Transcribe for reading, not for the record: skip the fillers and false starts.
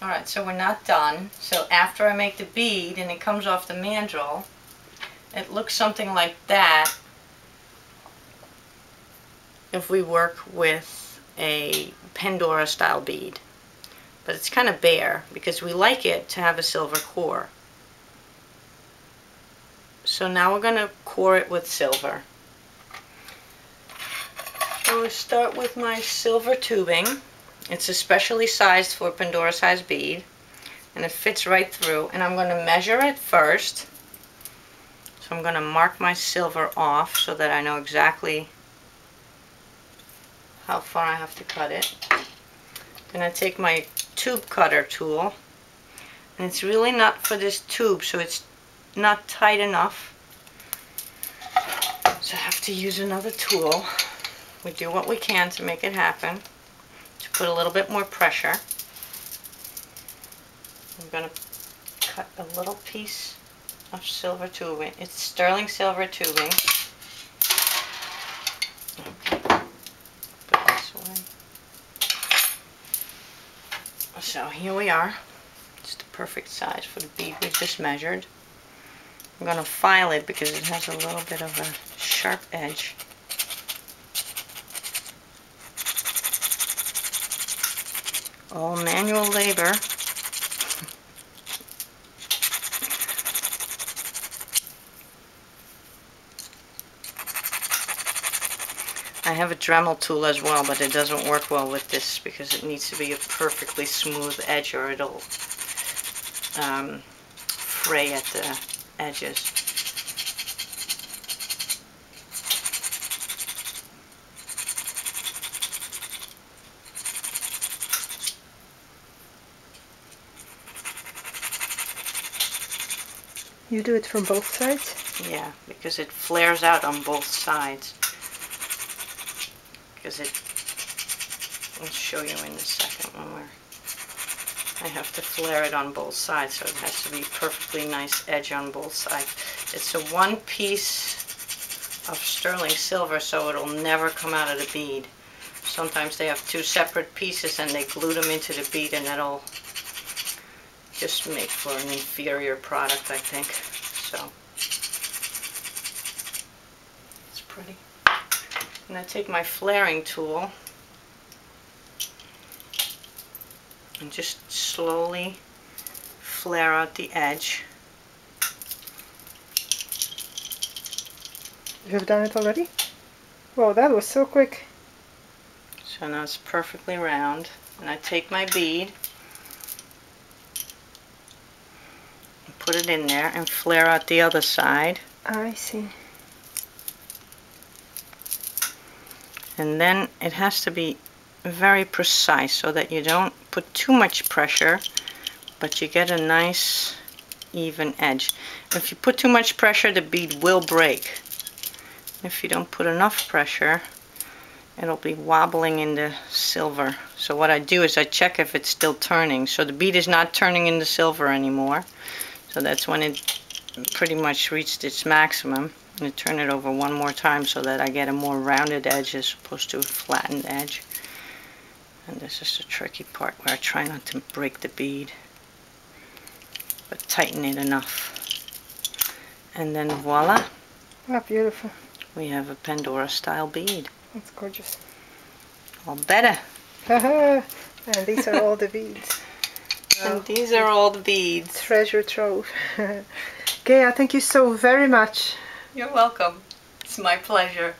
Alright, so we're not done. So after I make the bead and it comes off the mandrel, it looks something like that if we work with a Pandora style bead. But it's kind of bare because we like it to have a silver core. So now we're going to core it with silver. So we start with my silver tubing. It's especially sized for a Pandora size bead, and it fits right through. And I'm going to measure it first. So I'm going to mark my silver off so that I know exactly how far I have to cut it. Then I take my tube cutter tool, and it's really not for this tube, so it's not tight enough. So I have to use another tool. We do what we can to make it happen, to put a little bit more pressure. I'm going to cut a little piece of silver tubing. It's sterling silver tubing. Okay. Put this away. So here we are. It's the perfect size for the bead we just measured. I'm going to file it because it has a little bit of a sharp edge. All manual labor. I have a Dremel tool as well, but it doesn't work well with this because it needs to be a perfectly smooth edge or it'll fray at the edges. You do it from both sides? Yeah, because it flares out on both sides. Because I'll show you in a second when I have to flare it on both sides, so it has to be perfectly nice edge on both sides. It's a one piece of sterling silver, so it'll never come out of the bead. Sometimes they have two separate pieces and they glue them into the bead, and that'll just make for an inferior product, I think. So it's pretty. And I take my flaring tool and just slowly flare out the edge. You've done it already? Wow, that was so quick. So now it's perfectly round. And I take my bead and put it in there and flare out the other side. I see. And then it has to be very precise so that you don't put too much pressure, but you get a nice even edge. If you put too much pressure, the bead will break. If you don't put enough pressure, it'll be wobbling in the silver. So what I do is I check if it's still turning. So the bead is not turning in the silver anymore. So that's when it pretty much reached its maximum. I'm going to turn it over one more time so that I get a more rounded edge as opposed to a flattened edge. And this is the tricky part where I try not to break the bead, but tighten it enough. And then voila! Ah, beautiful. We have a Pandora style bead. That's gorgeous. All better. Haha! And these are all the beads. And these are all the beads. Treasure trove. Gea, thank you so very much. You're welcome. It's my pleasure.